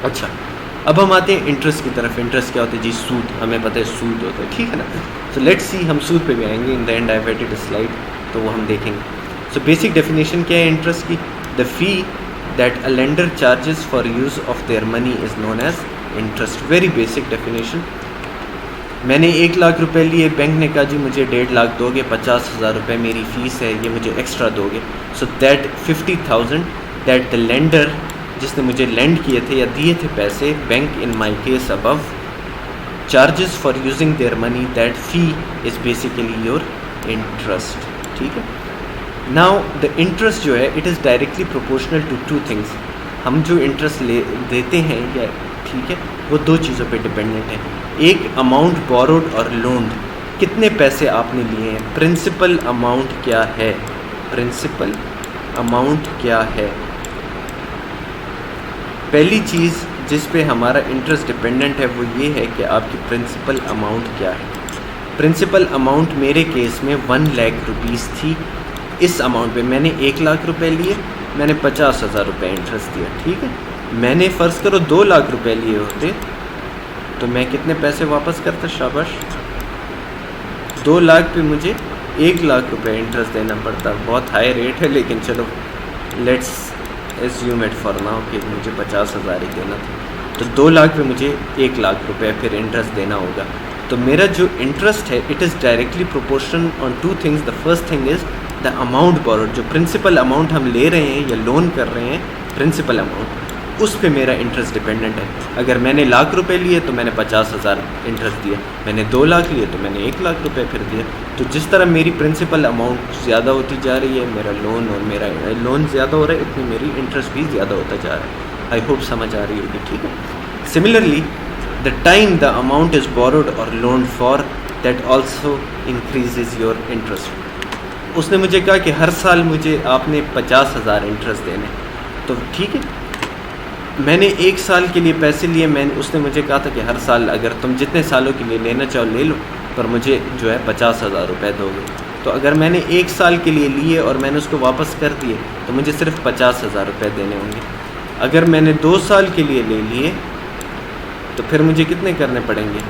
अच्छा, अब हम आते हैं इंटरेस्ट की तरफ। इंटरेस्ट क्या होता है जी? सूद। हमें पता है सूद होता है, ठीक है ना। सो लेट्स सी, हम सूद पे भी आएंगे। In the and I have edited a slide, तो वो हम देखेंगे। सो बेसिक डेफिनेशन क्या है इंटरेस्ट की? The fee that a lender charges for use of their money is known as interest. Very basic definition. मैंने 1 लाख रुपए लिए, बैंक ने कहा जी मुझे 1.5 लाख दोगे, 50,000 रुपये मेरी फ़ीस है, ये मुझे एक्स्ट्रा दोगे। So that 50,000 that the lender, जिसने मुझे लेंड किए थे या दिए थे पैसे, bank in my case above, charges for using their money, that fee is basically your interest, ठीक है। नाउ द इंटरेस्ट जो है it is directly proportional to 2 things. हम जो इंटरेस्ट देते हैं या ठीक है, वो 2 चीज़ों पे डिपेंडेंट है। एक, अमाउंट बोरोड और लोन्ड, कितने पैसे आपने लिए हैं। प्रिंसिपल अमाउंट क्या है? प्रिंसिपल अमाउंट क्या है? पहली चीज़ जिस पे हमारा इंटरेस्ट डिपेंडेंट है वो ये है कि आपकी प्रिंसिपल अमाउंट क्या है। प्रिंसिपल अमाउंट मेरे केस में 1 लाख रुपीज़ थी। इस अमाउंट पे मैंने 1 लाख रुपए लिए, मैंने 50,000 रुपये इंटरेस्ट दिया, ठीक है। मैंने फ़र्ज़ करो 2 लाख रुपए लिए होते तो मैं कितने पैसे वापस करता? शाबाश, 2 लाख पे मुझे 1 लाख रुपए इंटरेस्ट देना पड़ता। बहुत हाई रेट है, लेकिन चलो let's assume it for now कि मुझे 50,000 ही देना था। तो 2 लाख पे मुझे 1 लाख रुपए फिर इंटरेस्ट देना होगा। तो मेरा जो इंटरेस्ट है it is directly proportional on 2 things. The first thing is the amount borrowed, जो प्रिंसिपल अमाउंट हम ले रहे हैं या लोन कर रहे हैं, प्रिंसिपल अमाउंट, उस पे मेरा इंटरेस्ट डिपेंडेंट है। अगर मैंने लाख रुपए लिए तो मैंने 50,000 इंटरेस्ट दिया, मैंने 2 लाख लिए तो मैंने 1 लाख रुपए फिर दिया। तो जिस तरह मेरी प्रिंसिपल अमाउंट ज़्यादा होती जा रही है, मेरा लोन और मेरा लोन ज़्यादा हो रहा है, इतनी मेरी इंटरेस्ट भी ज़्यादा होता जा रहा है। आई होप समझ आ रही होगी, ठीक है। Similarly the time the amount is borrowed or loan for, that also increases your interest. उसने मुझे कहा कि हर साल मुझे आपने 50,000 इंटरेस्ट देने, तो ठीक है, मैंने 1 साल के लिए पैसे लिए। उसने मुझे कहा था कि हर साल अगर तुम जितने सालों के लिए लेना चाहो ले लो, पर मुझे जो है 50,000 रुपये दोगे। तो अगर मैंने 1 साल के लिए लिए और मैंने उसको वापस कर दिए तो मुझे सिर्फ 50,000 रुपये देने होंगे। अगर मैंने 2 साल के लिए ले लिए तो फिर मुझे कितने करने पड़ेंगे?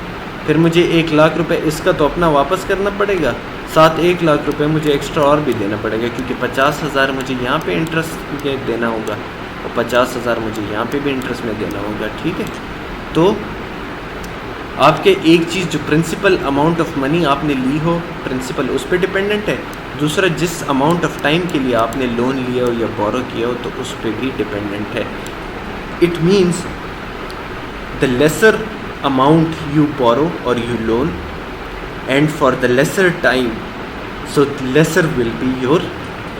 फिर मुझे 1 लाख रुपये इसका तो अपना वापस करना पड़ेगा, साथ 1 लाख रुपये मुझे एक्स्ट्रा और भी देना पड़ेगा, क्योंकि 50,000 मुझे यहाँ पे इंटरेस्ट में देना होगा और 50,000 मुझे यहाँ पे भी इंटरेस्ट में देना होगा, ठीक है। तो आपके एक चीज़ जो प्रिंसिपल अमाउंट ऑफ मनी आपने ली हो, प्रिंसिपल उस पर डिपेंडेंट है। दूसरा, जिस अमाउंट ऑफ टाइम के लिए आपने लोन लिया हो या बोरो किया हो तो उस पर भी डिपेंडेंट है। It means the lesser amount you borrow or you loan and for the lesser time, so lesser will be your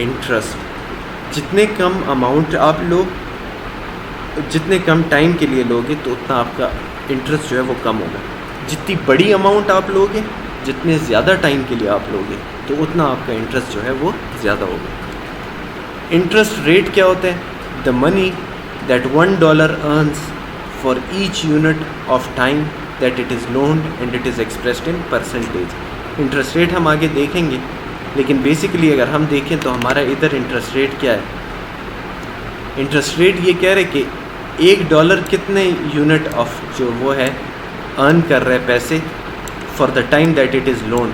interest. जितने कम अमाउंट आप लो, जितने कम टाइम के लिए लोगे तो उतना आपका इंटरेस्ट जो है वो कम होगा। जितनी बड़ी अमाउंट आप लोगे, जितने ज़्यादा टाइम के लिए आप लोगे, तो उतना आपका इंटरेस्ट जो है वो ज़्यादा होगा। इंटरेस्ट रेट क्या होता है? The money that $1 earns for each unit of time that it is लोन्ड and it is expressed in percentage. Interest rate हम आगे देखेंगे, लेकिन बेसिकली अगर हम देखें तो हमारा इधर इंटरेस्ट रेट क्या है? इंटरेस्ट रेट ये कह रहे कि $1 कितने यूनिट ऑफ जो वो है अर्न कर रहे पैसे for the time that it is loan.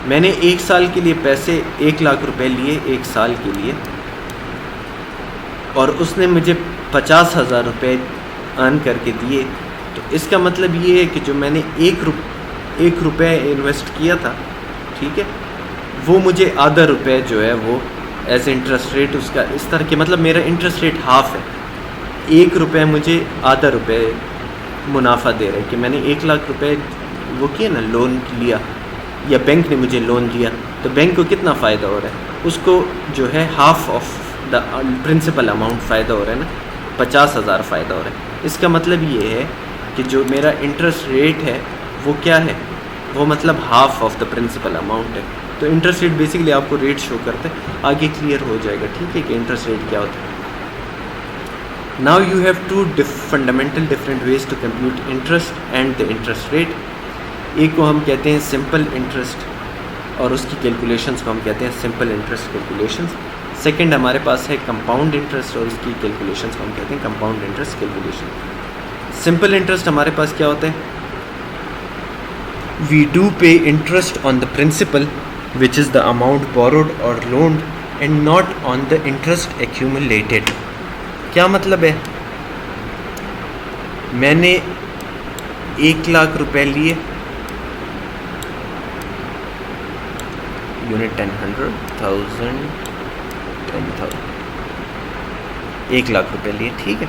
मैंने 1 साल के लिए पैसे 1 लाख रुपए लिए 1 साल के लिए, और उसने मुझे 50,000 रुपये अर्न करके दिए। तो इसका मतलब ये है कि जो मैंने 1 रुपये इन्वेस्ट किया था, ठीक है, वो मुझे आधा रुपये जो है वो एज इंटरेस्ट रेट उसका इस तरह के, मतलब मेरा इंटरेस्ट रेट हाफ है। 1 रुपये मुझे आधा रुपये मुनाफा दे रहे हैं कि मैंने 1 लाख रुपए वो किया ना, लोन लिया या बैंक ने मुझे लोन दिया, तो बैंक को कितना फ़ायदा हो रहा है? उसको जो है half of the principal amount फ़ायदा हो रहा है ना, 50,000 फ़ायदा हो रहा है। इसका मतलब ये है कि जो मेरा इंटरेस्ट रेट है वो क्या है? वो मतलब half of the principal amount है। तो इंटरेस्ट रेट बेसिकली आपको रेट शो करता है, आगे क्लियर हो जाएगा, ठीक है, कि इंटरेस्ट रेट क्या होता है। Now you have 2 fundamental different ways to compute interest and the interest rate. एक को हम कहते हैं सिंपल इंटरेस्ट और उसकी कैलकुलेशंस को हम कहते हैं सिंपल इंटरेस्ट कैलकुलेशंस। सेकंड हमारे पास है कंपाउंड इंटरेस्ट और उसकी कैलकुलेशंस को हम कहते हैं compound interest calculation. Simple interest हमारे पास क्या होता है? We do pay interest on the principal which is the amount borrowed or loaned and not on the interest accumulated. क्या मतलब है? मैंने 1,00,000 रुपए लिए, यूनिट 10, 100,000, 10,000, 1,00,000 रुपए लिए, ठीक है।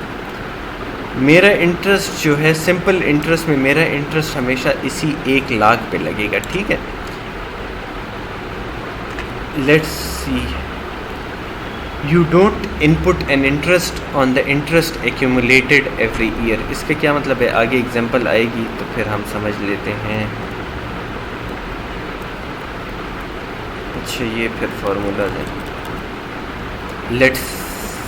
मेरा इंटरेस्ट जो है सिंपल इंटरेस्ट में मेरा इंटरेस्ट हमेशा इसी 1,00,000 पे लगेगा, ठीक है। Let's see, you don't input an interest on the interest accumulated every year. इसका क्या मतलब है? आगे एग्जांपल आएगी तो फिर हम समझ लेते हैं। अच्छा, ये फिर फार्मूला है। लेट्स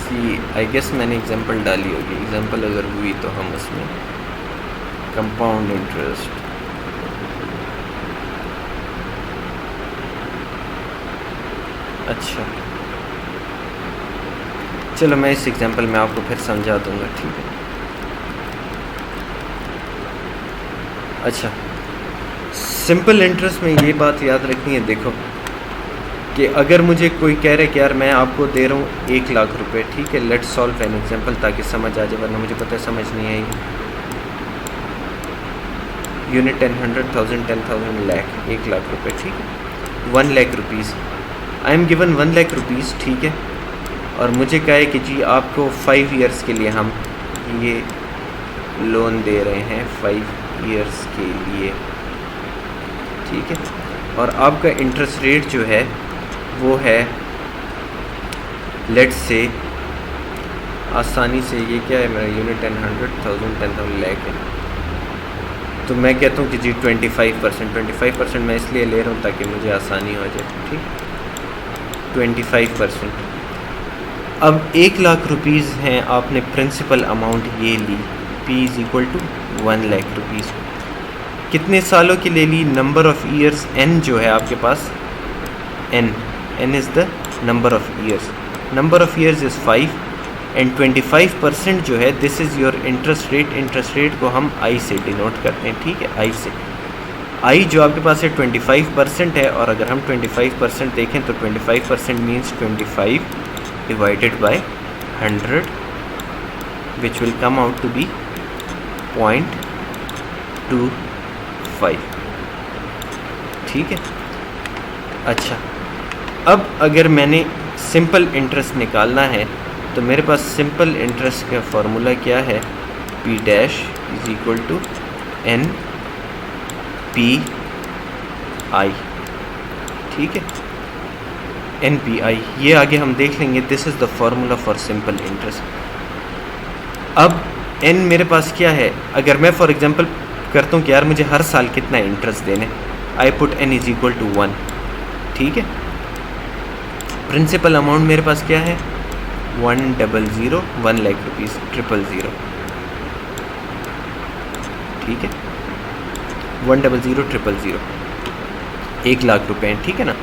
सी, आई गेस मैंने एग्जांपल डाली होगी। एग्जांपल अगर हुई तो हम उसमें कंपाउंड इंटरेस्ट, अच्छा चलो मैं इस एग्जांपल में आपको फिर समझा दूंगा, ठीक है। अच्छा, सिंपल इंटरेस्ट में ये बात याद रखनी है, देखो कि अगर मुझे कोई कह रहा है कि यार मैं आपको दे रहा हूँ 1,00,000 रुपये, ठीक है, लेट्स सॉल्व एन एग्जांपल ताकि समझ आ जाए, वरना मुझे पता है समझ नहीं आएगी। यूनिट 10, 100,000, 10,000, लाख, 1,00,000 रुपये, ठीक है। 1,00,000 rupees, I am given 1,00,000 rupees, ठीक है। और मुझे कहा है कि जी आपको 5 ईयर्स के लिए हम ये लोन दे रहे हैं, 5 ईयर्स के लिए, ठीक है। और आपका इंटरेस्ट रेट जो है वो है, लेट्स से आसानी से, ये क्या है मेरा यूनिट 10, 100,000, 10,000, लाख है, तो मैं कहता हूँ कि जी 25% मैं इसलिए ले रहा हूँ ताकि मुझे आसानी हो जाए, ठीक, 25%। अब 1,00,000 रुपीज़ हैं, आपने प्रिंसिपल अमाउंट ये ली, P is equal to 1,00,000 rupees. कितने सालों की ले ली? नंबर ऑफ़ ईयर्स, n जो है आपके पास, n is the number of years, number of years is 5 and 25% जो है this is your interest rate. Interest rate को हम I से डिनोट करते हैं, ठीक है, I से। I जो आपके पास है 25% है, और अगर हम 25% देखें तो 25% means 25 divided by 100 which will come out to be 0.25, ठीक है। अच्छा, अब अगर मैंने सिंपल इंटरेस्ट निकालना है तो मेरे पास सिंपल इंटरेस्ट का फॉर्मूला क्या है? P dash is equal to N P I, ठीक है, NPI। ये आगे हम देख लेंगे, this is the formula for simple interest. अब N मेरे पास क्या है? अगर मैं फॉर एग्जांपल करता हूँ कि यार मुझे हर साल कितना इंटरेस्ट देने, I put N is equal to 1, ठीक है। प्रिंसिपल अमाउंट मेरे पास क्या है? 1,00,000, 1,00,000 रुपीज़, 000, ठीक है, 1,00,000, 000, 1,00,000 रुपये, ठीक है ना।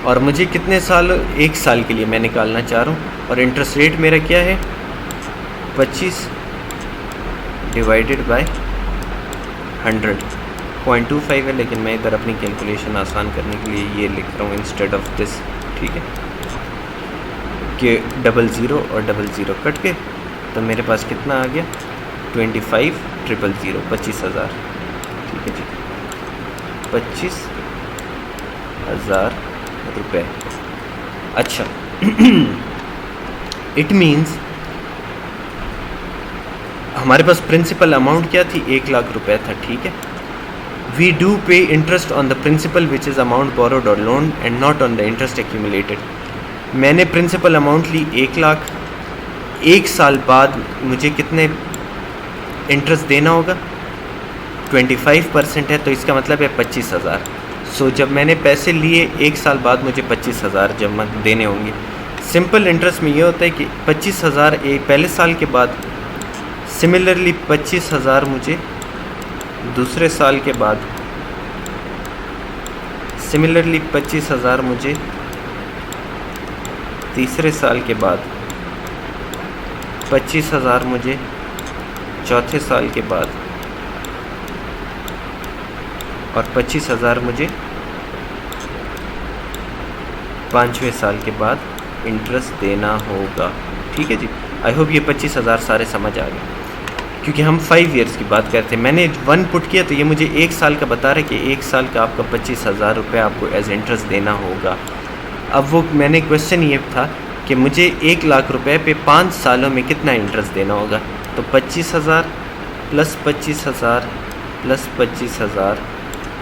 और मुझे कितने साल? 1 साल के लिए मैं निकालना चाह रहा हूँ, और इंटरेस्ट रेट मेरा क्या है? 25 डिवाइडेड बाय 100, 0.25 है, लेकिन मैं इधर अपनी कैलकुलेशन आसान करने के लिए ये लिख रहा हूँ इंस्टेड ऑफ दिस, ठीक है, कि 00 और 00 कट के, तो मेरे पास कितना आ गया? 25 000, 25,000, ठीक है जी, 25,000 रुपये। अच्छा, इट मीन्स हमारे पास प्रिंसिपल अमाउंट क्या थी? 1,00,000 रुपये था, ठीक है। We do pay interest on the principal which is amount borrowed or loan and not on the interest accumulated. मैंने प्रिंसिपल अमाउंट ली 1,00,000, 1 साल बाद मुझे कितने इंटरेस्ट देना होगा? 25% है, तो इसका मतलब है 25,000। सो जब मैंने पैसे लिए 1 साल बाद मुझे 25,000 जमा देने होंगे। सिंपल इंटरेस्ट में ये होता है कि 25,000 एक पहले साल के बाद, सिमिलरली 25,000 मुझे दूसरे साल के बाद, सिमिलरली 25,000 मुझे तीसरे साल के बाद, 25,000 मुझे चौथे साल के बाद और 25,000 मुझे 5वें साल के बाद इंटरेस्ट देना होगा। ठीक है जी, आई होप ये 25,000 सारे समझ आ गए, क्योंकि हम 5 ईयर्स की बात करते हैं। मैंने 1 पुट किया तो ये मुझे 1 साल का बता रहा है कि 1 साल का आपका 25,000 रुपये आपको एज इंटरेस्ट देना होगा। अब वो मैंने क्वेश्चन ये था कि मुझे 1 लाख रुपए पे 5 सालों में कितना इंटरेस्ट देना होगा, तो 25,000 प्लस 25,000 प्लस 25,000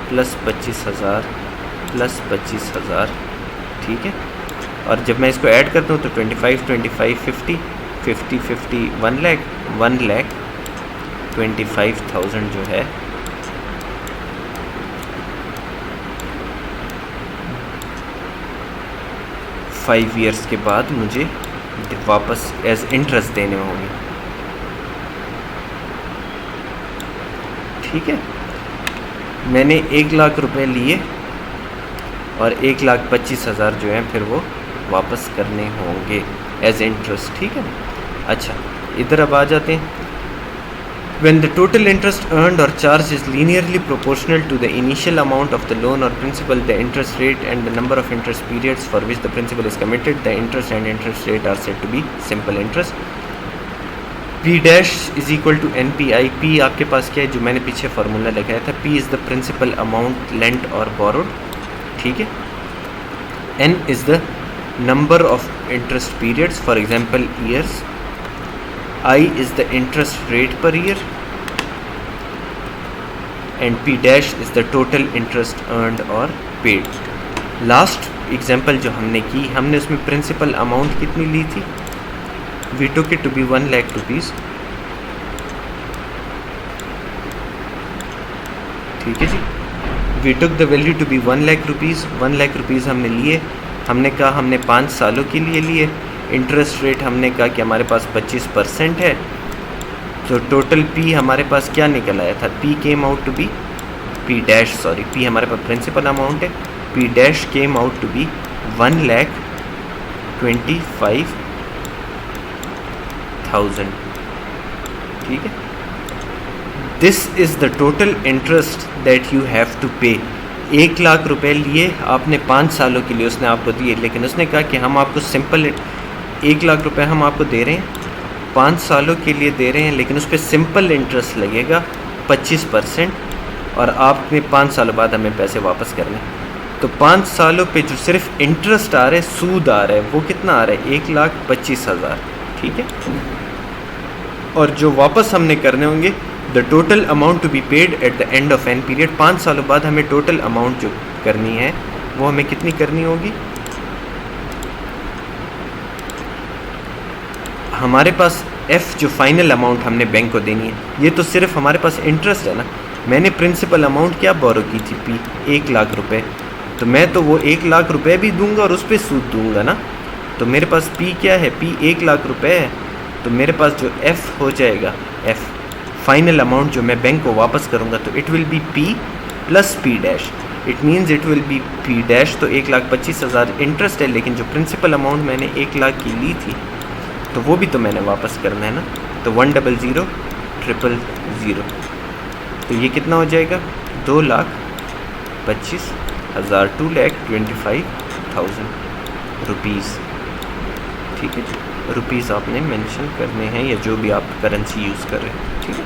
प्लस 25,000 प्लस 25,000, ठीक है। और जब मैं इसको ऐड करता हूँ तो 25 25 50 50 50 1 लाख 1,25,000 जो है फाइव ईयर्स के बाद मुझे वापस एज इंटरेस्ट देने होंगे। ठीक है, मैंने 1 लाख रुपए लिए और 1,25,000 जो है फिर वो वापस करने होंगे एज इंटरेस्ट। ठीक है, अच्छा इधर अब आ जाते हैं। When the total interest earned or charged is linearly proportional to the initial amount of the loan or principal, the interest rate and the number of interest periods for which the principal is committed, the interest and interest rate are said to be simple interest. P dash is equal to NPI. P आपके पास क्या है, जो मैंने पीछे formula लगाया था, P is the principal amount lent or borrowed. ठीक है, N is the number of interest periods, for example years. I is the interest rate per year and P dash is the total interest earned or paid. Last example जो हमने की, हमने उसमें principal amount कितनी ली थी, we took it to be 1 lakh rupees। ठीक है जी, we took the value to be 1 lakh rupees। 1 lakh rupees हमने लिए, हमने कहा हमने 5 सालों के लिए लिए। इंटरेस्ट रेट हमने कहा कि हमारे पास 25% है, तो टोटल पी हमारे पास क्या निकल आया था, P came out to be P dash sorry P हमारे पास प्रिंसिपल अमाउंट है, P dash came out to be 1,25,000। ठीक है, this is the total interest that you have to pay. 1 lakh रुपए लिए आपने 5 सालों के लिए उसने आपको दिए, लेकिन उसने कहा कि हम आपको सिंपल 1 लाख रुपए हम आपको दे रहे हैं, 5 सालों के लिए दे रहे हैं, लेकिन उस पर सिंपल इंटरेस्ट लगेगा 25% और आपने 5 सालों बाद हमें पैसे वापस करने। तो 5 सालों पे जो सिर्फ इंटरेस्ट आ रहा है, सूद आ रहा है, वो कितना आ रहा है, 1,25,000। ठीक है, और जो वापस हमने करने होंगे, the total amount to be paid at the end of an period, 5 सालों बाद हमें टोटल अमाउंट जो करनी है वो हमें कितनी करनी होगी। हमारे पास एफ़ जो फाइनल अमाउंट हमने बैंक को देनी है, ये तो सिर्फ हमारे पास इंटरेस्ट है ना। मैंने प्रिंसिपल अमाउंट क्या बोरो की थी, पी 1 लाख रुपए, तो मैं तो वो 1 लाख रुपए भी दूंगा और उस पर सूद दूंगा ना। तो मेरे पास पी क्या है, पी 1 लाख रुपए है, तो मेरे पास जो एफ़ हो जाएगा, एफ़ फाइनल अमाउंट जो मैं बैंक को वापस करूँगा, तो it will B P plus P dash. It means it will B P dash, तो 1,25,000 इंटरेस्ट है, लेकिन जो प्रिंसिपल अमाउंट मैंने 1 लाख की ली थी तो वो भी तो मैंने वापस करना है ना। तो 1,00,000,000, तो ये कितना हो जाएगा, 2,25,000, 2,25,000 रुपीज़। ठीक है जी, रुपीज़ आपने मेंशन करने हैं या जो भी आप करेंसी यूज़ कर रहे हैं। ठीक है,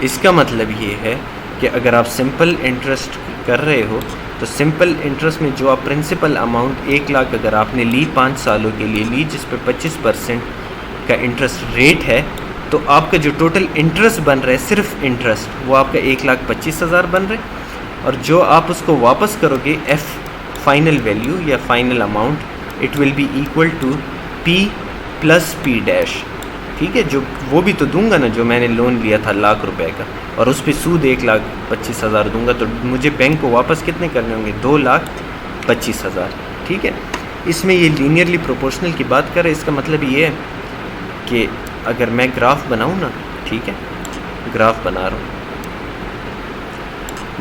इसका मतलब ये है कि अगर आप सिंपल इंटरेस्ट कर रहे हो, तो सिंपल इंटरेस्ट में जो आप प्रिंसिपल अमाउंट 1 लाख अगर आपने ली 5 सालों के लिए ली, जिस पे 25% का इंटरेस्ट रेट है, तो आपका जो टोटल इंटरेस्ट बन रहा है, सिर्फ इंटरेस्ट, वो आपका 1,25,000 बन रहा है। और जो आप उसको वापस करोगे, एफ फाइनल वैल्यू या final amount, it will be equal to P plus P dash. ठीक है, जो वो भी तो दूंगा ना, जो मैंने लोन लिया था लाख रुपए का, और उस पर सूद 1,25,000 दूंगा, तो मुझे बैंक को वापस कितने करने होंगे, 2,25,000। ठीक है, इसमें ये लीनियरली प्रोपोर्शनल की बात कर रहे हैं। इसका मतलब ये है कि अगर मैं ग्राफ बनाऊँ ना, ठीक है, ग्राफ बना रहा हूँ,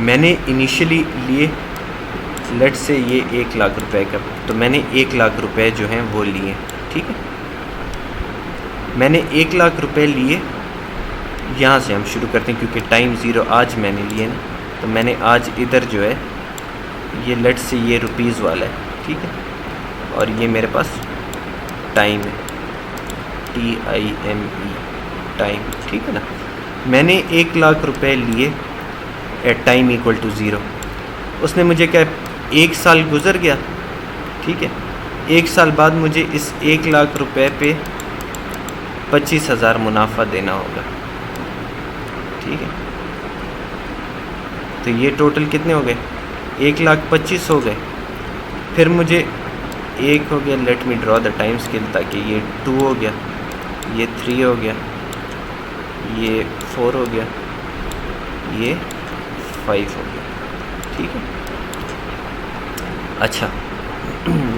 मैंने इनिशियली लिए लेट से ये 1 लाख रुपए का, तो मैंने 1 लाख रुपए जो हैं वो लिए। ठीक है, मैंने 1 लाख रुपए लिए, यहाँ से हम शुरू करते हैं क्योंकि टाइम ज़ीरो आज मैंने लिए ना, तो मैंने आज इधर जो है ये लेट से ये रुपीज़ वाला है, ठीक है, और ये मेरे पास टाइम है, TIME टाइम, ठीक है ना। मैंने 1 लाख रुपए लिए at time equal to zero. उसने मुझे क्या 1 साल गुजर गया, ठीक है, 1 साल बाद मुझे इस 1 लाख रुपए पे 25,000 मुनाफा देना होगा, ठीक है। तो ये टोटल कितने हो गए, 1,25,000 हो गए। फिर मुझे एक हो गया, let me draw the time scale, ताकि ये 2 हो गया, ये 3 हो गया, ये 4 हो गया, ये 5 हो गया, ठीक है। अच्छा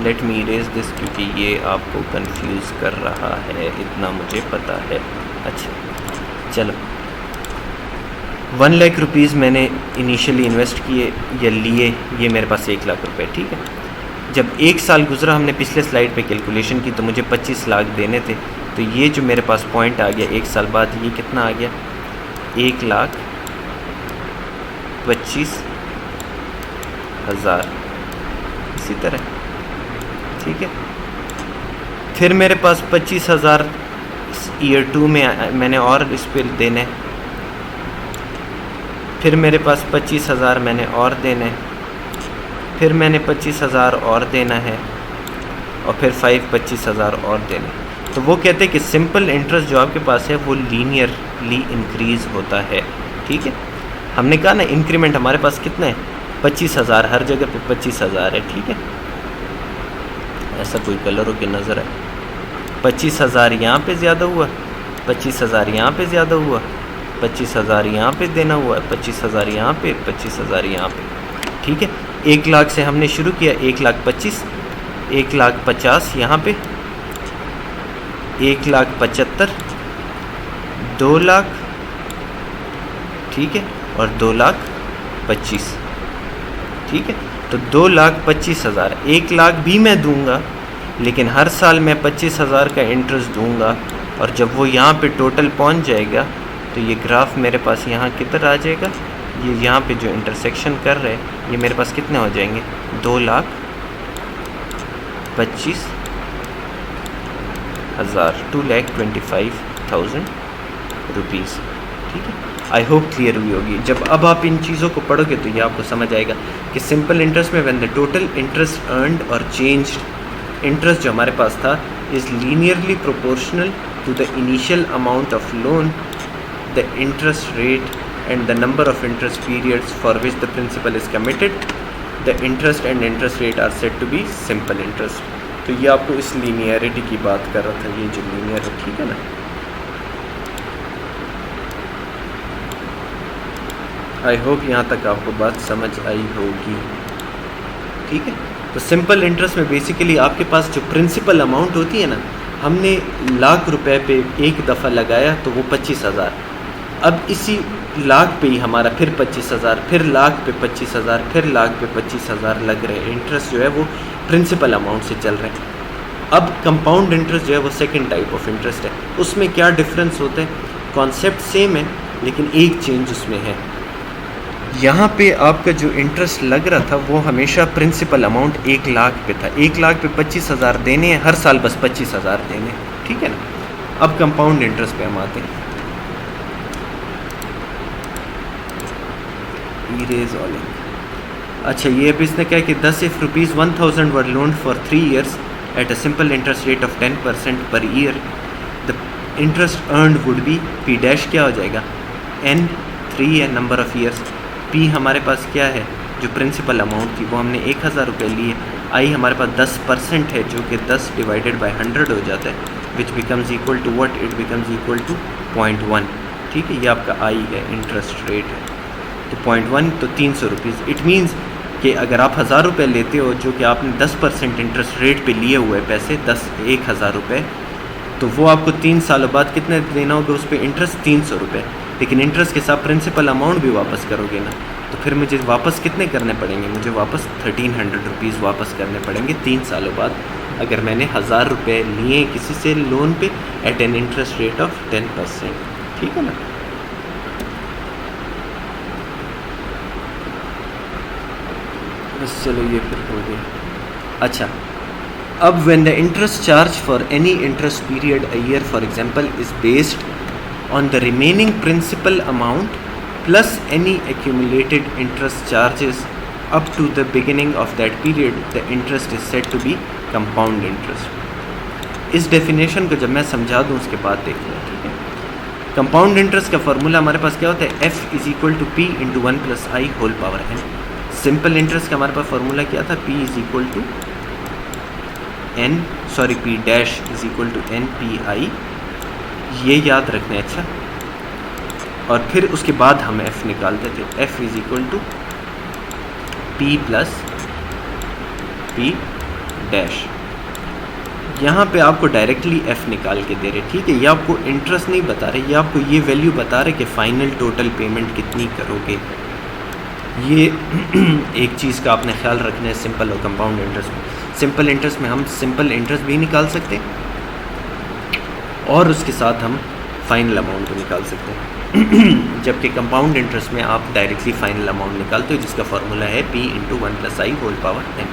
लेट मी इरेज दिस क्योंकि ये आपको कंफ्यूज कर रहा है, इतना मुझे पता है। अच्छा चलो, 1 लाख रुपीज़ मैंने इनिशियली इन्वेस्ट किए या लिए, ये मेरे पास 1 लाख रुपए, ठीक है। जब 1 साल गुजरा, हमने पिछले स्लाइड पे कैलकुलेशन की, तो मुझे 25 लाख देने थे, तो ये जो मेरे पास पॉइंट आ गया 1 साल बाद, ये कितना आ गया, 1,25,000, इसी तरह, ठीक है। फिर मेरे पास 25,000 ईयर 2 में मैंने और इस पर देने, फिर मेरे पास 25,000 मैंने और देने, फिर मैंने 25,000 और देना है, और फिर 25,000 और देने। तो वो कहते हैं कि सिंपल इंटरेस्ट जो आपके पास है वो लीनियरली इंक्रीज़ होता है, ठीक है। हमने कहा ना इंक्रीमेंट हमारे पास कितना है, 25,000, हर जगह पे 25,000 है, ठीक है। ऐसा कोई कलर हो कि नज़र है, 25,000 यहाँ पे ज़्यादा हुआ, 25,000 यहाँ पे ज़्यादा हुआ, 25,000 यहाँ पे देना हुआ है, 25,000 यहाँ पे, 25,000 यहाँ पे, ठीक है। 1 लाख से हमने शुरू किया, 1,25,000, 1,50,000 यहाँ पे, 1,75,000, 2 लाख, ठीक है, और 2,25,000, ठीक है। तो 2,25,000, 1 लाख भी मैं दूंगा, लेकिन हर साल मैं 25,000 का इंटरेस्ट दूंगा, और जब वो यहाँ पे टोटल पहुँच जाएगा तो ये ग्राफ मेरे पास यहाँ किधर आ जाएगा, ये यहाँ पे जो इंटरसेक्शन कर रहे हैं ये मेरे पास कितने हो जाएंगे, 2,25,000, 2,25,000 रुपीज़, ठीक है। आई होप क्लियर हुई होगी। जब अब आप इन चीज़ों को पढ़ोगे तो ये आपको समझ आएगा कि सिंपल इंटरेस्ट में when the total interest earned और चेंज्ड, इंटरेस्ट जो हमारे पास था is linearly proportional to the initial amount of loan, the interest rate and the number of interest periods for which the principal is committed, the interest and interest rate are said to be simple interest। तो ये आपको इस linearity की बात कर रहा था, ये जो लीनियर है, ठीक है ना। आई होप यहाँ तक आपको बात समझ आई होगी, ठीक है। तो सिंपल इंटरेस्ट में बेसिकली आपके पास जो प्रिंसिपल अमाउंट होती है ना, हमने लाख रुपए पे एक दफ़ा लगाया तो वो 25,000, अब इसी लाख पे ही हमारा फिर 25,000, फिर लाख पे 25,000, फिर लाख पे 25,000 लग रहे हैं। इंटरेस्ट जो है वो प्रिंसिपल अमाउंट से चल रहे हैं। अब कंपाउंड इंटरेस्ट जो है वो सेकंड टाइप ऑफ इंटरेस्ट है। उसमें क्या डिफरेंस होता है, कॉन्सेप्ट सेम है लेकिन एक चेंज उसमें है। यहाँ पे आपका जो इंटरेस्ट लग रहा था वो हमेशा प्रिंसिपल अमाउंट 1 लाख पे था, 1 लाख पे 25,000 देने हैं, हर साल बस 25,000 देने हैं, ठीक है ना। अब कंपाउंड इंटरेस्ट पे हम आते हैं। अच्छा, ये अब इसने कहा कि 10 if ₹1,000 were loaned for 3 years at a simple interest rate of 10% per year, the interest earned would be P dash क्या हो जाएगा, N 3 है नंबर ऑफ़ ईयर्स, P हमारे पास क्या है, जो प्रिंसिपल अमाउंट थी वो हमने 1,000 रुपये लिए, I हमारे पास 10% है जो कि 10 डिवाइडेड बाई 100 हो जाता है, which becomes equal to what, it becomes equal to 0.1, ठीक है। ये आपका I है, इंटरेस्ट रेट है, तो 0.1 तो 300 रुपीज़। इट मीन्स कि अगर आप 1,000 रुपये लेते हो जो कि आपने 10% इंटरेस्ट रेट पे लिए हुए पैसे 1,000 रुपये, तो वो आपको 3 सालों बाद कितने देना होगा उस पर इंटरेस्ट, 300 रुपये। लेकिन इंटरेस्ट के साथ प्रिंसिपल अमाउंट भी वापस करोगे ना, तो फिर मुझे वापस कितने करने पड़ेंगे, मुझे वापस 1,300 रुपीज़ वापस करने पड़ेंगे 3 सालों बाद, अगर मैंने 1000 रुपये लिए किसी से लोन पे at an interest rate of 10%, ठीक है ना। बस चलो ये फिर हो गया। अच्छा, अब when the interest charge for any interest period a year for example is based on the remaining principal amount plus any accumulated interest charges up to the beginning of that period, the interest is said to be compound interest। इस definition को जब मैं समझा दूँ उसके बाद देख लो, ठीक है। कंपाउंड इंटरेस्ट का फॉर्मूला हमारे पास क्या होता है, F is equal to P into 1 plus I whole power n। Simple interest का हमारे पास फॉर्मूला क्या था, P is equal to n, sorry P dash is equal to n P I, ये याद रखना है। अच्छा, और फिर उसके बाद हम f निकालते थे, f is equal to p plus p dash. यहाँ पे आपको डायरेक्टली f निकाल के दे रहे, ठीक है। ये आपको इंटरेस्ट नहीं बता रहे, ये आपको ये वैल्यू बता रहे कि फ़ाइनल टोटल पेमेंट कितनी करोगे। ये एक चीज़ का आपने ख्याल रखना है सिंपल और कंपाउंड इंटरेस्ट में। सिंपल इंटरेस्ट में हम सिंपल इंटरेस्ट भी निकाल सकते हैं और उसके साथ हम फाइनल अमाउंट भी निकाल सकते हैं जबकि कंपाउंड इंटरेस्ट में आप डायरेक्टली फाइनल अमाउंट निकालते हो, जिसका फार्मूला है P into 1 plus I whole power n।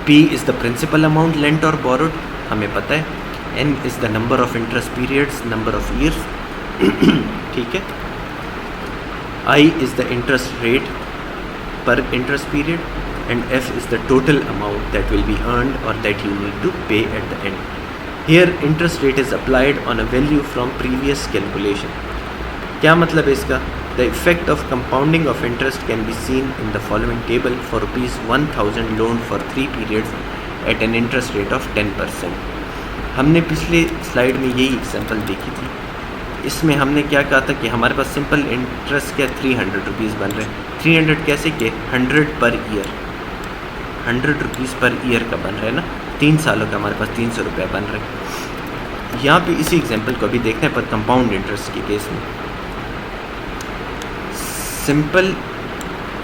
P is the principal amount lent or borrowed, हमें पता है। N is the number of interest periods, number of years, ठीक है। I is the interest rate per interest period and F is the total amount that will be earned or that you need to pay at the end. Here interest rate is applied on a value from previous calculation। क्या मतलब है इसका? The effect of compounding of interest can be seen in the following table for ₹1000 loan for 3 periods at an interest rate of 10%। हमने पिछले slide में यही example देखी थी। इसमें हमने क्या कहा था कि हमारे पास सिंपल इंटरेस्ट क्या 300 रुपीज़ बन रहे हैं। 300 कैसे के 100 per year, 100 rupees per year का बन रहा है ना, 3 सालों का हमारे पास 300 रुपये बन रहे हैं। यहाँ पे इसी एग्जांपल को अभी देखते हैं पर कंपाउंड इंटरेस्ट के केस में। सिंपल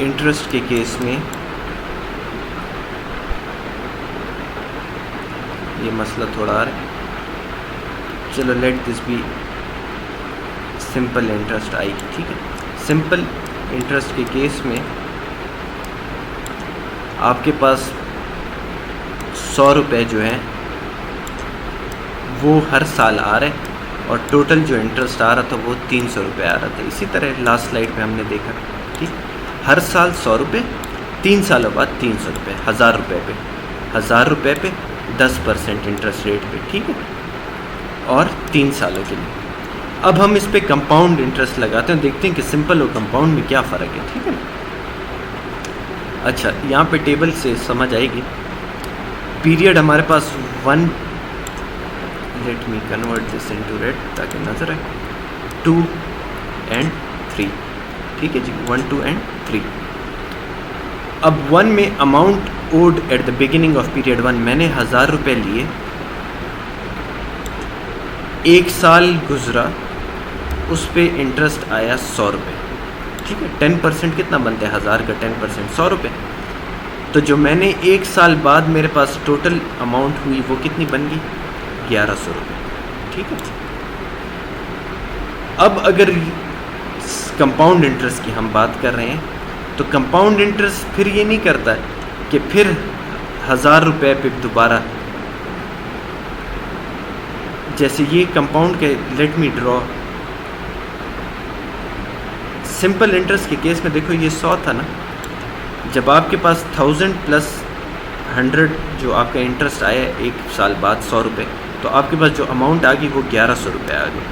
इंटरेस्ट के केस में ये मसला थोड़ा आ रहा है। चलो let this be simple interest I, ठीक है। सिंपल इंटरेस्ट के केस में आपके पास 100 रुपये जो है वो हर साल आ रहे हैं और टोटल जो इंटरेस्ट आ रहा था वो 300 रुपये आ रहा था। इसी तरह लास्ट स्लाइड पे हमने देखा, ठीक, हर साल 100 रुपये, 3 सालों बाद 300 रुपये, 1000 रुपये पे, 1000 रुपये पे 10% इंटरेस्ट रेट पे, ठीक है, और 3 सालों के लिए। अब हम इस पे कंपाउंड इंटरेस्ट लगाते हैं, देखते हैं कि सिंपल और कंपाउंड में क्या फ़र्क है, ठीक है ना। अच्छा, यहाँ पे टेबल से समझ आएगी। पीरियड हमारे पास 1, let me convert this into rate ताकि नजर आए, 2 and 3, ठीक है जी, 1, 2 and 3। अब 1 में amount owed at the beginning of period 1, मैंने 1000 रुपये लिए, 1 साल गुजरा, उस पे इंटरेस्ट आया 100 रुपये, ठीक है। 10% कितना बनता है 1000 का 10%, 100 रुपये। तो जो मैंने 1 साल बाद मेरे पास टोटल अमाउंट हुई वो कितनी बन गई, 1100 रुपये, ठीक है। अब अगर कंपाउंड इंटरेस्ट की हम बात कर रहे हैं तो कंपाउंड इंटरेस्ट फिर ये नहीं करता कि फिर 1000 रुपये पे दोबारा, जैसे ये कंपाउंड के, let me draw simple interest के केस में। देखो ये 100 था ना, जब आपके पास 1000 प्लस 100 जो आपका इंटरेस्ट आया 1 साल बाद 100 रुपये, तो आपके पास जो अमाउंट आ गई वो 1100 रुपये आ गई।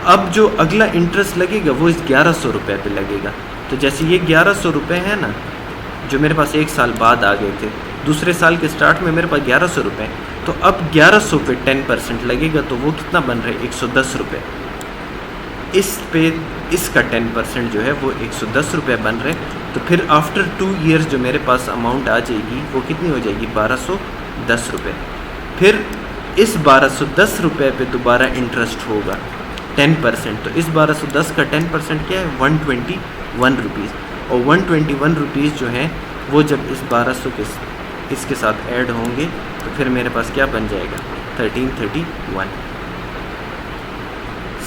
अब जो अगला इंटरेस्ट लगेगा वो इस 1100 रुपये पे लगेगा। तो जैसे ये 1100 रुपये है ना जो मेरे पास 1 साल बाद आ गए थे, दूसरे साल के स्टार्ट में मेरे पास 1100 रुपये, तो अब 1100 पे 10% लगेगा तो वो कितना बन रहा है 110 रुपये। इस पे इसका 10% जो है वो 110 रुपये बन रहे हैं। तो फिर आफ्टर 2 ईयर्स जो मेरे पास अमाउंट आ जाएगी वो कितनी हो जाएगी 1210 रुपये। फिर इस 1210 रुपये पे दोबारा इंटरेस्ट होगा 10%। तो इस 1210 का 10% क्या है 121 रुपीज़, और 121 रुपीज़ जो हैं वो जब इस 1200 के इसके साथ ऐड होंगे फिर मेरे पास क्या बन जाएगा 1331।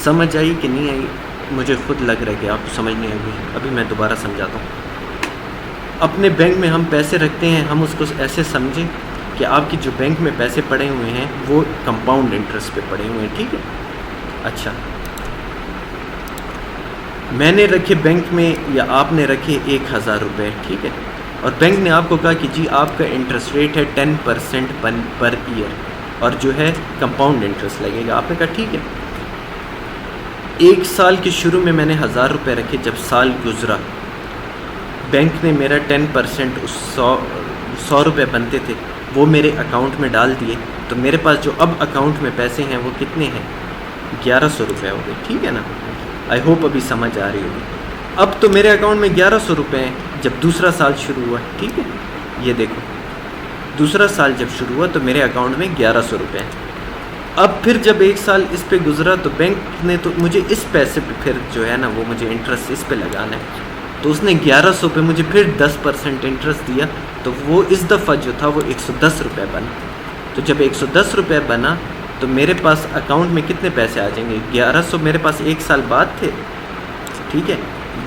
समझ आई कि नहीं आई? मुझे खुद लग रहा है कि आपको समझ नहीं आई। अभी मैं दोबारा समझाता हूँ। अपने बैंक में हम पैसे रखते हैं, हम उसको ऐसे समझें कि आपकी जो बैंक में पैसे पड़े हुए हैं वो कंपाउंड इंटरेस्ट पे पड़े हुए हैं, ठीक है। अच्छा, मैंने रखे बैंक में या आपने रखे 1000 रुपये, ठीक है, और बैंक ने आपको कहा कि जी आपका इंटरेस्ट रेट है 10% पर ईयर और जो है कंपाउंड इंटरेस्ट लगेगा। आपने कहा ठीक है। एक साल के शुरू में मैंने 1000 रुपये रखे, जब साल गुजरा बैंक ने मेरा 10% उस 100 रुपये बनते थे वो मेरे अकाउंट में डाल दिए, तो मेरे पास जो अब अकाउंट में पैसे हैं वो कितने हैं 1100 रुपये हो गए, ठीक है ना। आई होप अभी समझ आ रही होगी। अब तो मेरे अकाउंट में 1100 रुपये हैं जब दूसरा साल शुरू हुआ, ठीक है। ये देखो, दूसरा साल जब शुरू हुआ तो मेरे अकाउंट में 1100 रुपये हैं। अब फिर जब एक साल इस पे गुजरा तो बैंक ने तो मुझे इस पैसे पे फिर जो है ना वो मुझे इंटरेस्ट इस पे लगाना है, तो उसने 1100 पे मुझे फिर 10% इंटरेस्ट दिया, तो वो इस दफ़ा जो था वो 110 रुपये बना। तो जब 110 रुपये बना तो मेरे पास अकाउंट में कितने पैसे आ जाएंगे 1100 मेरे पास एक साल बाद थे, ठीक है।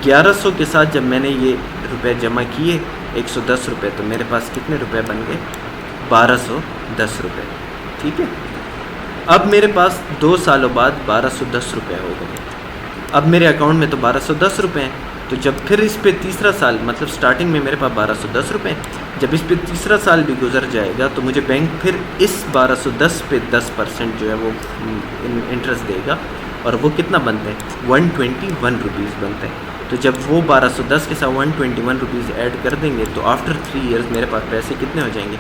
1100 के साथ जब मैंने ये रुपए जमा किए 110 रुपये, तो मेरे पास कितने रुपए बन गए 1210 रुपये, ठीक है। अब मेरे पास 2 सालों बाद 1210 रुपये हो गए। अब मेरे अकाउंट में तो 1210 रुपये हैं, तो जब फिर इस पे तीसरा साल मतलब स्टार्टिंग में मेरे पास 1210 रुपये हैं, जब इस पे तीसरा साल भी गुजर जाएगा तो मुझे बैंक फिर इस 1210 पे 10% जो है वो इंटरेस्ट देगा, और वो कितना बनता है 121 रुपीज़ बनता है। तो जब वो 1210 के साथ 121 रुपीज़ ऐड कर देंगे तो आफ्टर 3 इयर्स मेरे पास पैसे कितने हो जाएंगे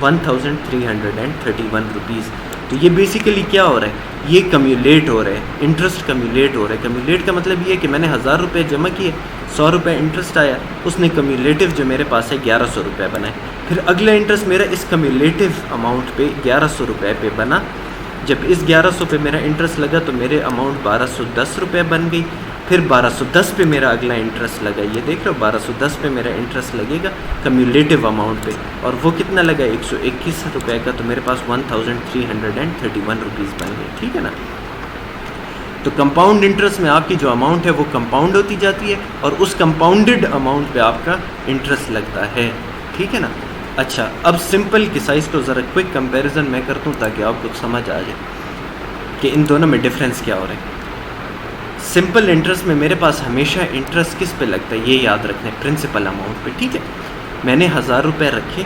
1331 रुपीज़। तो ये बेसिकली क्या हो रहा है, ये कम्यूलेट हो रहा है, इंटरेस्ट कम्यूलेट हो रहा है। कम्यूलेट का मतलब ये है कि मैंने 1000 रुपये जमा किए, 100 रुपये इंटरेस्ट आया, उसने कम्यूलेटिव जो मेरे पास है 1100 रुपये बनाए। फिर अगला इंटरेस्ट मेरा इस कम्यूलेटिव अमाउंट पे 1100 रुपये पे बना। जब इस 1100 पे मेरा इंटरेस्ट लगा तो मेरे अमाउंट 1210 रुपये बन गई। फिर 1210 पे मेरा अगला इंटरेस्ट लगा, ये देख रहे हो 1210 पे मेरा इंटरेस्ट लगेगा कम्यूलेटिव अमाउंट पे, और वो कितना लगा 121 रुपये का, तो मेरे पास 1331 रुपीज़ बन गए, ठीक है ना। तो कंपाउंड इंटरेस्ट में आपकी जो अमाउंट है वो कंपाउंड होती जाती है और उस कंपाउंडेड अमाउंट पे आपका इंटरेस्ट लगता है, ठीक है ना। अच्छा, अब सिंपल की साइज़ को ज़रा क्विक कंपैरिजन मैं करता हूँ ताकि आपको समझ आ जाए कि इन दोनों में डिफरेंस क्या हो रहा है। सिंपल इंटरेस्ट में मेरे पास हमेशा इंटरेस्ट किस पे लगता है, ये याद रखना है, प्रिंसिपल अमाउंट पे, ठीक है। मैंने 1000 रुपये रखे,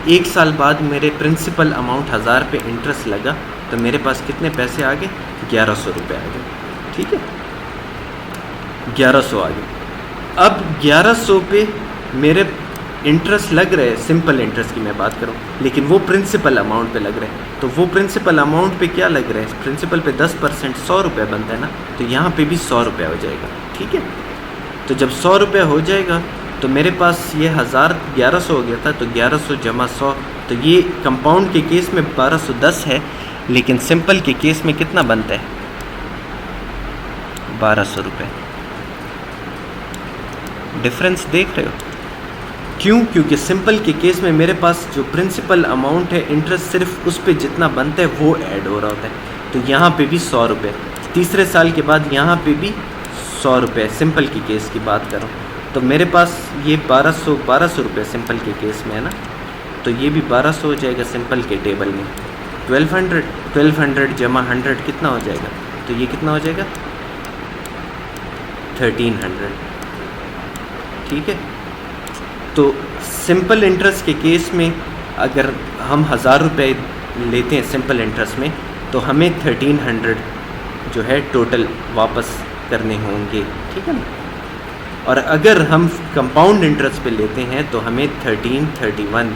एक साल बाद मेरे प्रिंसिपल अमाउंट 1000 पे इंटरेस्ट लगा, तो मेरे पास कितने पैसे आ गए 1100 रुपये आ गए, ठीक है, 1100 आ गए। अब 1100 पे मेरे इंटरेस्ट लग रहे हैं, सिंपल इंटरेस्ट की मैं बात करूं, लेकिन वो प्रिंसिपल अमाउंट पे लग रहे हैं। तो वो प्रिंसिपल अमाउंट पे क्या लग रहा है, प्रिंसिपल पे 10% 100 रुपये बनता है ना, तो यहाँ पे भी 100 रुपये हो जाएगा, ठीक है। तो जब 100 रुपये हो जाएगा तो मेरे पास ये 1100 हो गया था, तो 1100 जमा 100, तो ये कंपाउंड के केस में 1210 है, लेकिन सिंपल के केस में कितना बनता है 1200 रुपये। डिफरेंस देख रहे हो, क्यों? क्योंकि सिंपल के केस में मेरे पास जो प्रिंसिपल अमाउंट है इंटरेस्ट सिर्फ उस पे जितना बनता है वो ऐड हो रहा होता है, तो यहाँ पे भी 100 रुपये, तीसरे साल के बाद यहाँ पे भी 100 रुपये, सिंपल के केस की बात करूँ तो मेरे पास ये 1200 रुपये सिंपल के केस में है ना, तो ये भी 1200 हो जाएगा सिंपल के टेबल में। 1200 जमा 100 कितना हो जाएगा, तो ये कितना हो जाएगा 1300, ठीक है। तो सिंपल इंटरेस्ट के केस में अगर हम 1000 रुपये लेते हैं सिंपल इंटरेस्ट में, तो हमें 1300 जो है टोटल वापस करने होंगे, ठीक है ना। और अगर हम कंपाउंड इंटरेस्ट पे लेते हैं तो हमें 1331,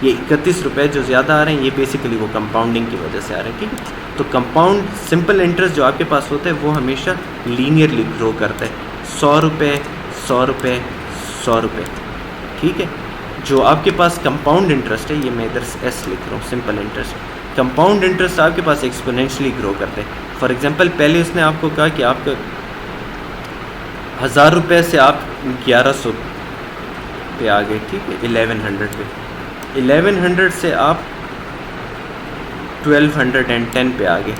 ये 31 रुपये जो ज़्यादा आ रहे हैं ये बेसिकली वो कंपाउंडिंग की वजह से आ रहे हैं, ठीक है। तो कंपाउंड सिंपल इंटरेस्ट जो आपके पास होता है वो हमेशा लीनियरली ग्रो करता है, 100 रुपये 100 रुपये 100 रुपये, ठीक है। जो आपके पास कंपाउंड इंटरेस्ट है, ये मैं इधर एस लिख रहा हूँ, सिंपल इंटरेस्ट, कंपाउंड इंटरेस्ट आपके पास एक्सपोनेंशियली ग्रो करते हैं। फॉर एग्जांपल पहले उसने आपको कहा कि आपका 1000 रुपये से आप 1100 पे आ गए, ठीक है, 1100 पे, 1100 से आप 1210 पे आ गए,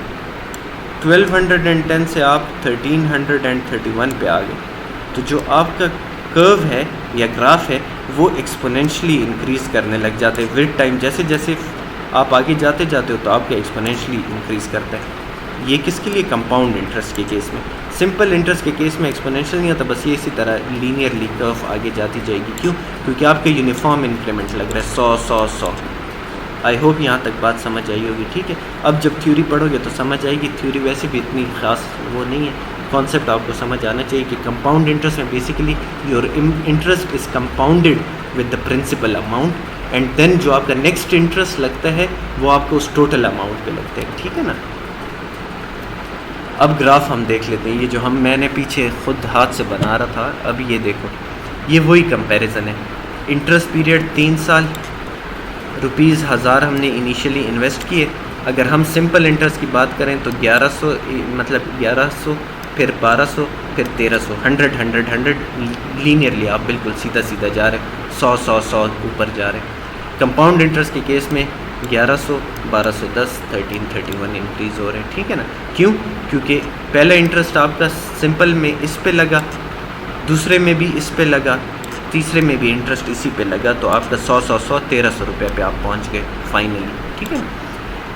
1210 से आप 1331 पे आ गए। तो जो आपका कर्व है या ग्राफ है वो एक्सपोनेंशियली इंक्रीज़ करने लग जाते हैं विद टाइम। जैसे जैसे आप आगे जाते जाते हो तो आपका एक्सपोनेंशियली इंक्रीज़ करता है। ये किसके लिए? कंपाउंड इंटरेस्ट के केस में। सिंपल इंटरेस्ट के केस में एक्सपोनेंशियल नहीं आता, बस ये इसी तरह लीनियरली कर्व आगे जाती जाएगी। क्यों? क्योंकि आपका यूनिफॉर्म इंक्रीमेंट लग रहा है 100 100 100। आई होप यहाँ तक बात समझ आई होगी, ठीक है। अब जब थ्योरी पढ़ोगे तो समझ आएगी। थ्योरी वैसे भी इतनी ख़ास वो नहीं है, कॉन्सेप्ट आपको समझ आना चाहिए कि कंपाउंड इंटरेस्ट में basically your interest is compounded with the principal amount and then जो आपका नेक्स्ट इंटरेस्ट लगता है वो आपको उस टोटल अमाउंट पे लगता है, ठीक है ना। अब ग्राफ हम देख लेते हैं। ये जो मैंने पीछे खुद हाथ से बना रहा था, अब ये देखो, ये वही कंपैरिजन है। इंटरेस्ट पीरियड 3 साल, ₹1000 हमने इनिशियली इन्वेस्ट किए। अगर हम सिंपल इंटरेस्ट की बात करें तो 1100 मतलब 1100 फिर 1200 फिर 1300, 100 लीनियरली आप बिल्कुल सीधा सीधा जा रहे हैं, 100 100 100 ऊपर जा रहे हैं। कंपाउंड इंटरेस्ट के केस में 1100 1210 1331 इंक्रीज़ हो रहे हैं, ठीक है ना। क्यों? क्योंकि पहला इंटरेस्ट आपका सिंपल में इस पे लगा, दूसरे में भी इस पे लगा, तीसरे में भी इंटरेस्ट इसी पे लगा, तो आपका 100 100 100 1300 रुपये पे आप पहुंच गए फाइनली, ठीक है ना।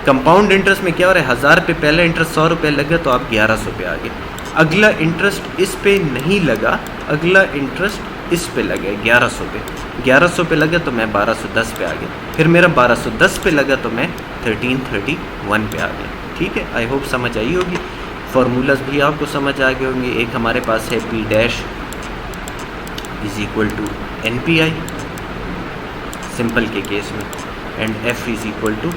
कंपाउंड इंटरेस्ट में क्या हो रहा है? 1000 पे पहला इंटरेस्ट 100 रुपये लगा तो आप 1100 पे आ गए। अगला इंटरेस्ट इस पे नहीं लगा, अगला इंटरेस्ट इस पे लगा 1100 पे, 1100 पे लगा तो मैं 1210 पे आ गया। फिर मेरा 1210 पे लगा तो मैं 1331 पे आ गया, ठीक है। आई होप समझ आई होगी। फार्मूलाज भी आपको समझ आ गए होंगे। एक हमारे पास है P डैश is equal to NPI simple के केस में, and F is equal to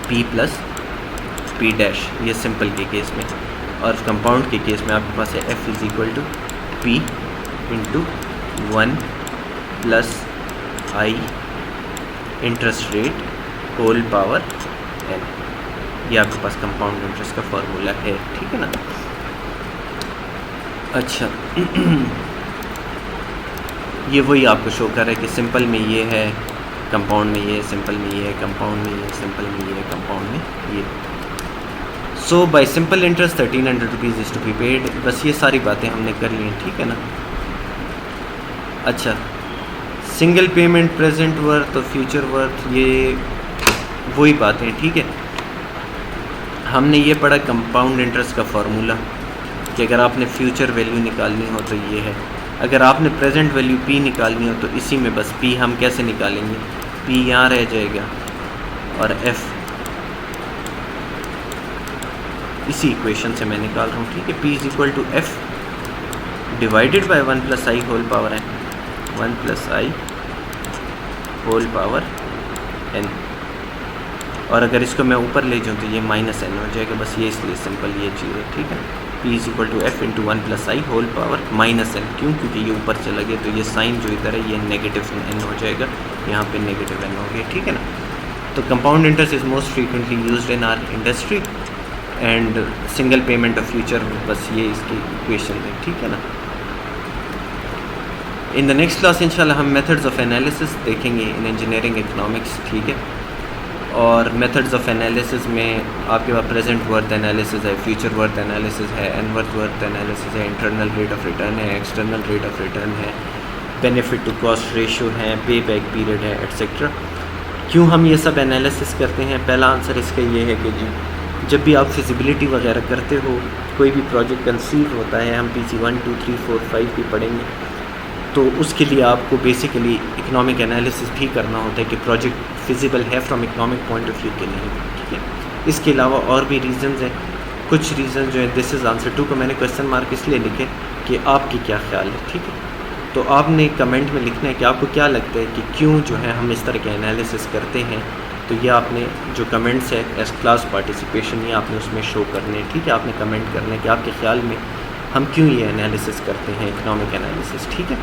P plus P dash, ये सिंपल के केस में। और कंपाउंड के केस में आपके पास है F is equal to P into 1 plus I interest rate whole power n। ये आपके पास कंपाउंड इंटरेस्ट का फॉर्मूला है, ठीक है ना। अच्छा ये वही आपको शो कर रहा है कि सिंपल में ये है, कंपाउंड में ये, सिंपल में ये है, कंपाउंड में ये, सिंपल में ये, कंपाउंड में ये। So by simple interest 1300 rupees is to be paid. बस ये सारी बातें हमने कर ली हैं, ठीक है ना। अच्छा, सिंगल पेमेंट, प्रेजेंट वर्थ और फ्यूचर वर्थ, ये वही बातें, ठीक है। हमने ये पढ़ा कंपाउंड इंटरेस्ट का फार्मूला कि अगर आपने फ्यूचर वैल्यू निकालनी हो तो ये है, अगर आपने प्रेजेंट वैल्यू P निकालनी हो तो इसी में बस P हम कैसे निकालेंगे, P यहाँ रह जाएगा और F इसी इक्वेशन से मैं निकाल रहा हूँ, ठीक है। P is equal to F divided by 1 plus I whole power n, 1 plus I whole power n। और अगर इसको मैं ऊपर ले जाऊँ तो ये माइनस n हो जाएगा, बस ये इसलिए सिंपल ये चीज़ है, ठीक है। P is equal to F into 1 plus I whole power minus n। क्यों? क्योंकि ये ऊपर चला गया तो ये साइन जो इधर है ये नेगेटिव n हो जाएगा, यहाँ पे नेगेटिव n हो गया, ठीक है ना। तो compound interest is most frequently used in our industry and single payment of future, बस ये इसकी इक्वेशन है, ठीक है ना। इन द नेक्स्ट क्लास इंशाल्लाह हम मेथड्स ऑफ एनालिसिस देखेंगे इन इंजीनियरिंग इकोनॉमिक्स, ठीक है। और मेथड्स ऑफ एनालिसिस में आपके पास प्रेजेंट वर्थ एनालिसिस है, फ्यूचर वर्थ एनालिसिस है, एनवर्थ वर्थ एनालिसिस है, इंटरनल रेट ऑफ रिटर्न है, एक्सटर्नल रेट ऑफ रिटर्न है, बेनिफिट टू कॉस्ट रेशियो है, पे बैक पीरियड है, एट्सेट्रा। क्यों हम ये सब एनालिसिस करते हैं? पहला आंसर इसका ये है कि जी जब भी आप फिजिबिलिटी वगैरह करते हो, कोई भी प्रोजेक्ट कंसीव होता है, हम PC 1 2 3 4 5 भी पढ़ेंगे, तो उसके लिए आपको बेसिकली इकोनॉमिक एनालिसिस भी करना होता है कि प्रोजेक्ट फिजिबल है from economic point of view के नहीं, ठीक है। इसके अलावा और भी रीज़न्स हैं, कुछ रीज़न जो है दिस इज़ आंसर 2 को मैंने क्वेश्चन मार्क इसलिए लिखे कि आपकी क्या ख्याल है, ठीक है। तो आपने कमेंट में लिखना है कि आपको क्या लगता है कि क्यों जो है हम इस तरह के एनालिसिस करते हैं। तो ये आपने जो कमेंट्स है एज क्लास पार्टिसिपेशन, ये आपने उसमें शो करने हैं, ठीक है। आपने कमेंट करना है कि आपके ख्याल में हम क्यों ये एनालिसिस करते हैं, इकोनॉमिक एनालिसिस, ठीक है।